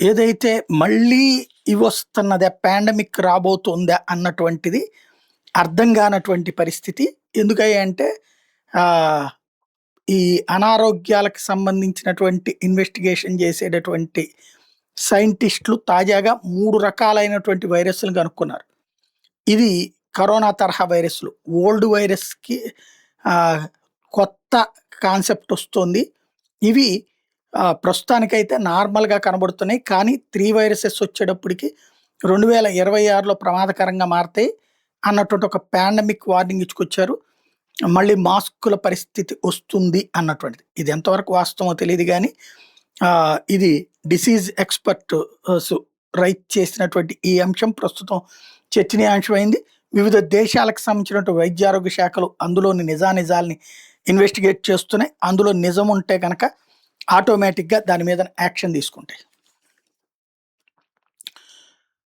ఏదైతే మళ్ళీ ఇవొస్తున్నదా, పాండమిక్ రాబోతుందా అన్నటువంటిది అర్థం గానటువంటి పరిస్థితి. ఎందుకయ్యంటే ఆహ్, ఈ అనారోగ్యాలకు సంబంధించినటువంటి ఇన్వెస్టిగేషన్ జేసేటటువంటి సైంటిస్టులు తాజాగా 3 రకాలైనటువంటి వైరస్‌లు కనుక్కున్నారు. ఇది కరోనా తరహా వైరస్‌లు. ఓల్డ్ వైరస్‌కి ఆహ్, కొత్త కాన్సెప్ట్ ఒస్తోంది. ఇవి ప్రస్తుతానికైతే నార్మల్‌గా కనబడుతున్నాయి. కానీ 3 వైరసెస్ వచ్చేటప్పటికి 2026లో ప్రమాదకరంగా మారతాయి అన్నటువంటి ఒక పాండమిక్ వార్నింగ్ ఇచ్చుకొచ్చారు. మళ్ళీ మాస్కుల పరిస్థితి ఒస్తుంది అన్నటువంటిది. ఇది ఎంతవరకు వాస్తవమో తెలీదు గానీ ఇది డిసీజ్ ఎక్స్‌పర్ట్ రైట్ చేసినటువంటి ఈ అంశం ప్రస్తుతం చర్చనీయాంశమైంది. వివిధ దేశాలకు సంబంధించినటువంటి వైద్య ఆరోగ్య శాఖలు అందులోని నిజానిజాల్ని ఇన్వెస్టిగేట్ చేస్తున్నాయి. అందులో నిజం ఉంటే గనక ఆటోమేటిక్‌గా దాని మీద యాక్షన్ తీసుకుంటాయి.